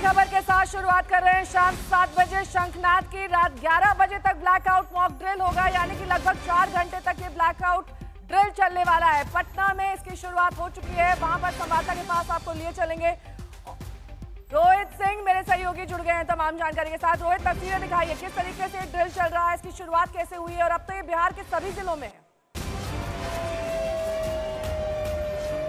खबर के साथ शुरुआत कर रहे हैं। शाम 7 बजे शंखनाद की, रात 11 बजे तक ब्लैकआउट मॉक ड्रिल होगा, यानी कि लगभग 4 घंटे तक ये ब्लैकआउट ड्रिल चलने वाला है। पटना में इसकी शुरुआत हो चुकी है, वहां पर संवाददाता के पास आपको लिए चलेंगे। रोहित सिंह मेरे सहयोगी जुड़ गए हैं तमाम जानकारी के साथ। रोहित, तस्वीरें दिखाइए, किस तरीके से ड्रिल चल रहा है, इसकी शुरुआत कैसे हुई है और अब तो ये बिहार के सभी जिलों में है।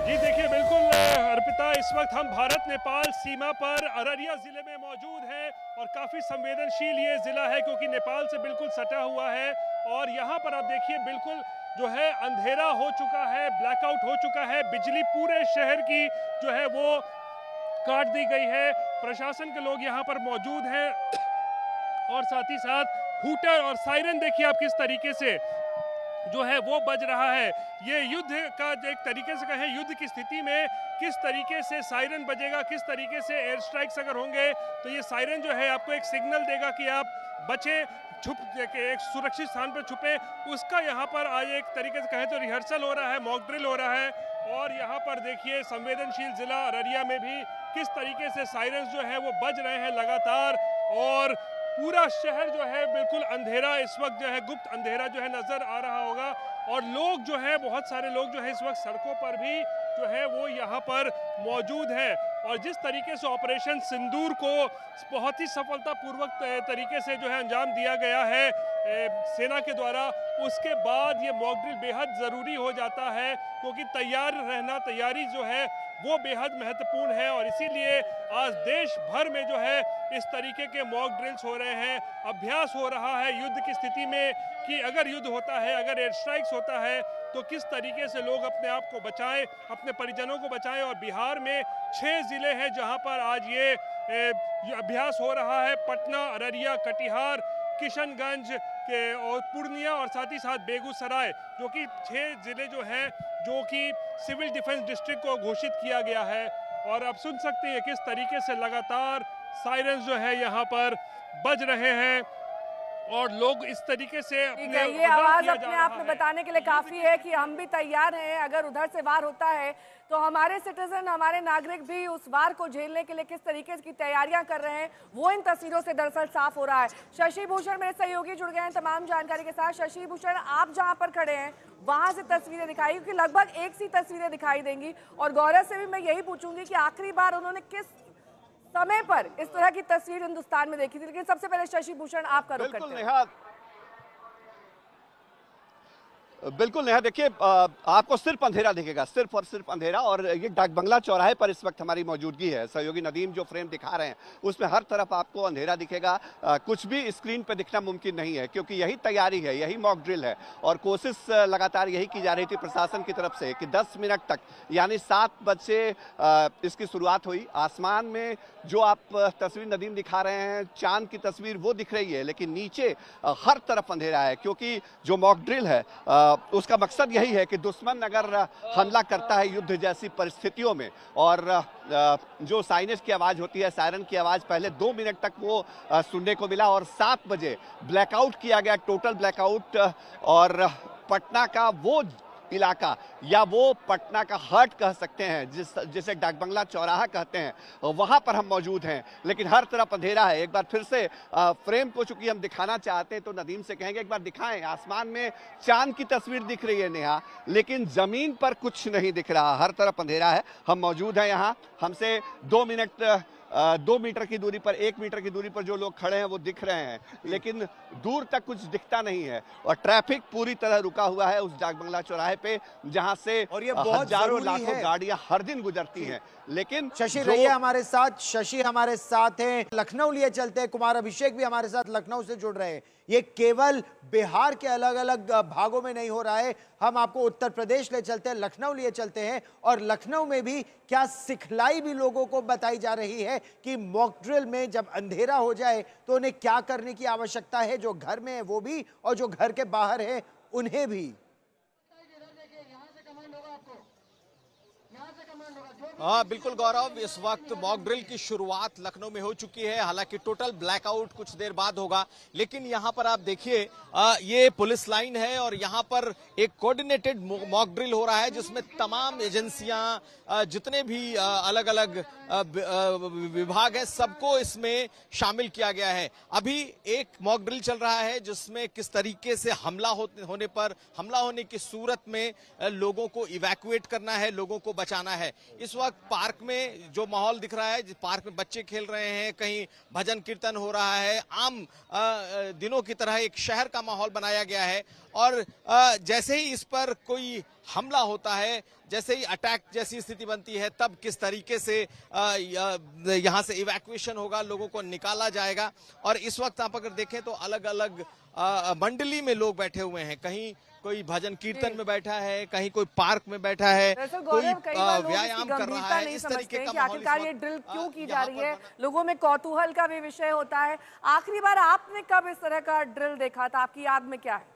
जी देखिए, बिल्कुल अर्पिता, इस वक्त हम भारत नेपाल सीमा पर अररिया जिले में मौजूद हैं और काफ़ी संवेदनशील ये ज़िला है क्योंकि नेपाल से बिल्कुल सटा हुआ है। और यहाँ पर आप देखिए बिल्कुल जो है अंधेरा हो चुका है, ब्लैकआउट हो चुका है, बिजली पूरे शहर की जो है वो काट दी गई है। प्रशासन के लोग यहाँ पर मौजूद हैं और साथ ही साथ हूटर और सायरन देखिए आप किस तरीके से जो है वो बज रहा है। ये युद्ध का एक तरीके से कहें, युद्ध की स्थिति में किस तरीके से सायरन बजेगा, किस तरीके से एयर स्ट्राइक्स अगर होंगे तो ये सायरन जो है आपको एक सिग्नल देगा कि आप बचें, छुप एक सुरक्षित स्थान पर छुपे। उसका यहाँ पर आज एक तरीके से कहें तो रिहर्सल हो रहा है, मॉक ड्रिल हो रहा है। और यहाँ पर देखिए संवेदनशील जिला अररिया में भी किस तरीके से सायरन जो है वो बज रहे हैं लगातार और पूरा शहर जो है बिल्कुल अंधेरा इस वक्त जो है, गुप्त अंधेरा जो है नजर आ रहा होगा। और लोग जो है, बहुत सारे लोग जो है इस वक्त सड़कों पर भी जो है वो यहाँ पर मौजूद हैं। और जिस तरीके से ऑपरेशन सिंदूर को बहुत ही सफलतापूर्वक तरीके से जो है अंजाम दिया गया है सेना के द्वारा, उसके बाद ये मॉक ड्रिल बेहद ज़रूरी हो जाता है क्योंकि तैयार रहना, तैयारी जो है वो बेहद महत्वपूर्ण है। और इसीलिए आज देश भर में जो है इस तरीके के मॉक ड्रिल्स हो रहे हैं, अभ्यास हो रहा है युद्ध की स्थिति में कि अगर युद्ध होता है, अगर एयर स्ट्राइक्स होता है तो किस तरीके से लोग अपने आप को बचाएं, अपने परिजनों को बचाएं। और बिहार में 6 ज़िले हैं जहां पर आज ये अभ्यास हो रहा है। पटना, अररिया, कटिहार, किशनगंज के और पूर्णिया और साथ ही साथ बेगूसराय, जो कि 6 ज़िले जो हैं जो कि सिविल डिफेंस डिस्ट्रिक्ट को घोषित किया गया है। और आप सुन सकते हैं किस तरीके से लगातार सायरन जो है यहाँ पर बज रहे हैं और लोग इस तरीके से ये आवाज अपने आप में बताने के लिए काफी है कि हम भी तैयार हैं। अगर उधर से वार होता है तो हमारे सिटीजन, हमारे नागरिक भी उस वार को झेलने के लिए किस तरीके की तैयारियां कर रहे हैं वो इन तस्वीरों से दरअसल साफ हो रहा है। शशि भूषण मेरे सहयोगी जुड़ गए हैं तमाम जानकारी के साथ। शशि भूषण, आप जहां पर खड़े हैं वहां से तस्वीरें दिखाई, क्योंकि लगभग एक सी तस्वीरें दिखाई देंगी। और गौरव से भी मैं यही पूछूंगी कि आखिरी बार उन्होंने किस समय पर इस तरह की तस्वीर हिंदुस्तान में देखी थी। लेकिन सबसे पहले शशि भूषण आपका रुख करते हैं। बिल्कुल नेहा, देखिए आपको सिर्फ अंधेरा दिखेगा, सिर्फ और सिर्फ अंधेरा। और ये डाक बंगला चौराहे पर इस वक्त हमारी मौजूदगी है। सहयोगी नदीम जो फ्रेम दिखा रहे हैं उसमें हर तरफ आपको अंधेरा दिखेगा, कुछ भी स्क्रीन पर दिखना मुमकिन नहीं है क्योंकि यही तैयारी है, यही मॉक ड्रिल है। और कोशिश लगातार यही की जा रही थी प्रशासन की तरफ से कि 10 मिनट तक, यानी 7 बजे इसकी शुरुआत हुई। आसमान में जो आप तस्वीर नदीम दिखा रहे हैं, चांद की तस्वीर वो दिख रही है, लेकिन नीचे हर तरफ अंधेरा है क्योंकि जो मॉक ड्रिल है उसका मकसद यही है कि दुश्मन अगर हमला करता है युद्ध जैसी परिस्थितियों में, और जो साइनेज की आवाज़ होती है, सायरन की आवाज़, पहले 2 मिनट तक वो सुनने को मिला और 7 बजे ब्लैकआउट किया गया, टोटल ब्लैकआउट। और पटना का वो इलाका या वो पटना का हार्ट कह सकते हैं, जिसे डाक बंगला चौराहा कहते हैं, वहां पर हम मौजूद हैं। लेकिन हर तरफ अंधेरा है। एक बार फिर से फ्रेम को चूंकि हम दिखाना चाहते हैं तो नदीम से कहेंगे एक बार दिखाएं। आसमान में चांद की तस्वीर दिख रही है नेहा, लेकिन जमीन पर कुछ नहीं दिख रहा, हर तरफ अंधेरा है। हम मौजूद हैं यहाँ, हमसे 2 मीटर की दूरी पर, 1 मीटर की दूरी पर जो लोग खड़े हैं वो दिख रहे हैं, लेकिन दूर तक कुछ दिखता नहीं है। और ट्रैफिक पूरी तरह रुका हुआ है उस डाक बंगला चौराहे पे जहां से और ये बहुत हजारों लाखों गाड़ियां हर दिन गुजरती हैं। लेकिन शशि रहिए हमारे साथ, शशि हमारे साथ हैं, लखनऊ लिए चलते हैं। कुमार अभिषेक भी हमारे साथ लखनऊ से जुड़ रहे हैं। ये केवल बिहार के अलग अलग भागों में नहीं हो रहा है, हम आपको उत्तर प्रदेश ले चलते हैं, लखनऊ लिए चलते हैं। और लखनऊ में भी क्या सिखलाई भी लोगों को बताई जा रही है कि मॉक ड्रिल में जब अंधेरा हो जाए तो उन्हें क्या करने की आवश्यकता है, जो घर में है वो भी और जो घर के बाहर है उन्हें भी। हाँ बिल्कुल गौरव, इस वक्त मॉक ड्रिल की शुरुआत लखनऊ में हो चुकी है। हालांकि टोटल ब्लैकआउट कुछ देर बाद होगा, लेकिन यहाँ पर आप देखिए ये पुलिस लाइन है और यहाँ पर एक कोऑर्डिनेटेड मॉक ड्रिल हो रहा है जिसमें तमाम एजेंसियां, जितने भी अलग अलग विभाग हैं, सबको इसमें शामिल किया गया है। अभी एक मॉक ड्रिल चल रहा है जिसमें किस तरीके से हमला होने की सूरत में लोगों को इवैक्यूएट करना है, लोगों को बचाना है। इस वक्त पार्क में जो माहौल दिख रहा है, पार्क में बच्चे खेल रहे हैं, कहीं भजन कीर्तन हो रहा है, आम दिनों की तरह एक शहर का माहौल बनाया गया है। और जैसे ही इस पर कोई हमला होता है, जैसे ही अटैक जैसी स्थिति बनती है, तब किस तरीके से यहाँ से इवैक्यूएशन होगा, लोगों को निकाला जाएगा। और इस वक्त आप अगर देखें तो अलग अलग मंडली में लोग बैठे हुए हैं, कहीं कोई भजन कीर्तन में बैठा है, कहीं कोई पार्क में बैठा है, कोई व्यायाम कर रहा है। इस तरीके का आखिरकार ये ड्रिल क्यों की जा रही है, लोगों में कौतूहल का भी विषय होता है। आखिरी बार आपने कब इस तरह का ड्रिल देखा था, आपकी याद में क्या है?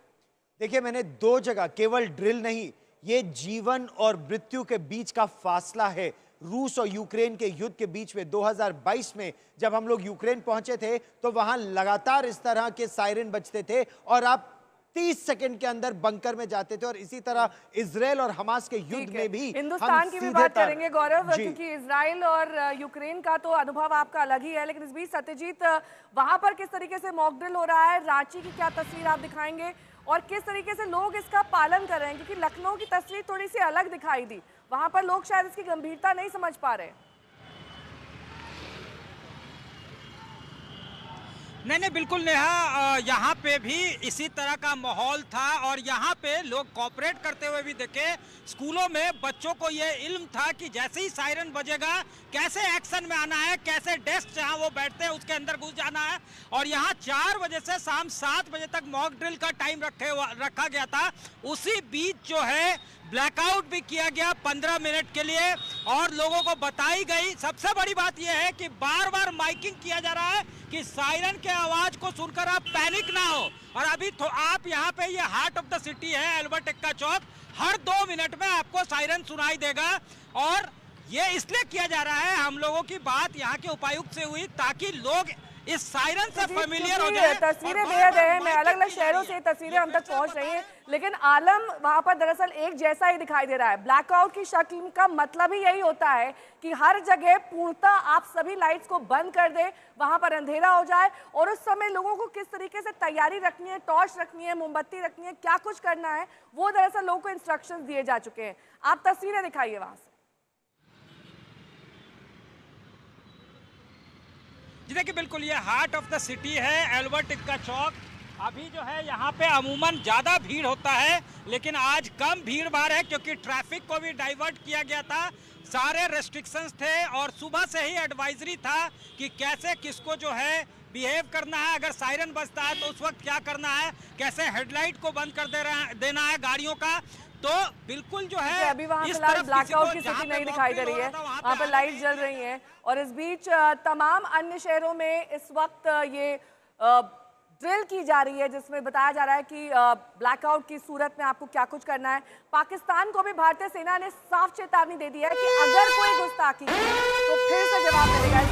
देखिए, मैंने 2 जगह, केवल ड्रिल नहीं, ये जीवन और मृत्यु के बीच का फासला है। रूस और यूक्रेन के युद्ध के बीच में 2022 में जब हम लोग यूक्रेन पहुंचे थे तो वहां लगातार इस तरह के सायरन बजते थे और आप 30 सेकंड के अंदर बंकर में जाते थे। और इसी तरह इजराइल और हमास के युद्ध में भी हिंदुस्तान की भी बात करेंगे गौरव, क्योंकि इजराइल और यूक्रेन का तो अनुभव आपका अलग ही है। लेकिन इस बीच सत्यजीत, वहां पर किस तरीके से मॉक ड्रिल हो रहा है, रांची की क्या तस्वीर आप दिखाएंगे और किस तरीके से लोग इसका पालन कर रहे हैं? क्योंकि लखनऊ की तस्वीर थोड़ी सी अलग दिखाई दी, वहां पर लोग शायद इसकी गंभीरता नहीं समझ पा रहे। नहीं बिल्कुल नेहा, यहाँ पे भी इसी तरह का माहौल था और यहाँ पे लोग कोऑपरेट करते हुए भी देखे। स्कूलों में बच्चों को ये इल्म था कि जैसे ही सायरन बजेगा कैसे एक्शन में आना है, कैसे डेस्क जहाँ वो बैठते हैं उसके अंदर घुस जाना है। और यहाँ 4 बजे से शाम 7 बजे तक मॉक ड्रिल का टाइम रखा गया था। उसी बीच जो है ब्लैकआउट भी किया गया 15 मिनट के लिए और लोगों को बताई गई। सबसे बड़ी बात यह है कि बार बार माइकिंग किया जा रहा है कि सायरन के आवाज को सुनकर आप पैनिक ना हो। और अभी तो आप यहाँ पे ये हार्ट ऑफ द सिटी है, अल्बर्ट एक्का चौक, हर 2 मिनट में आपको सायरन सुनाई देगा। और ये इसलिए किया जा रहा है, हम लोगों की बात यहाँ के उपायुक्त से हुई ताकि लोग इस सायरन से फेमिलियर हो जाए। तस्वीरें बेहद है, मैं अलग अलग शहरों से तस्वीरें हम तक पहुंच रही हैं, लेकिन आलम वहां पर दरअसल एक जैसा ही दिखाई दे रहा है। ब्लैकआउट की शक्ल का मतलब ही यही होता है कि हर जगह पूर्णतः आप सभी लाइट्स को बंद कर दे, वहां पर अंधेरा हो जाए और उस समय लोगों को किस तरीके से तैयारी रखनी है, टॉर्च रखनी है, मोमबत्ती रखनी है, क्या कुछ करना है, वो दरअसल लोगों को इंस्ट्रक्शंस दिए जा चुके हैं। आप तस्वीरें दिखाइए वहां से। जी देखिए, बिल्कुल ये हार्ट ऑफ द सिटी है, अल्बर्ट एक्का चौक। अभी जो है यहाँ पे अमूमन ज़्यादा भीड़ होता है, लेकिन आज कम भीड़ भाड़ है क्योंकि ट्रैफिक को भी डाइवर्ट किया गया था। सारे रेस्ट्रिक्शंस थे और सुबह से ही एडवाइजरी था कि कैसे किसको जो है बिहेव करना है, अगर सायरन बजता है तो उस वक्त क्या करना है, कैसे हेडलाइट को बंद कर देना है गाड़ियों का। तो बिल्कुल जो है अभी वहाँ फिलहाल ब्लैकआउट की स्थिति नहीं दिखाई दे रही है, वहाँ पर लाइट जल रही है। और इस बीच तमाम अन्य शहरों में इस वक्त ये ड्रिल की जा रही है जिसमें बताया जा रहा है कि ब्लैकआउट की सूरत में आपको क्या कुछ करना है। पाकिस्तान को भी भारतीय सेना ने साफ चेतावनी दे दी है कि अगर कोई गुस्ताखी की तो फिर से जवाब मिलेगा।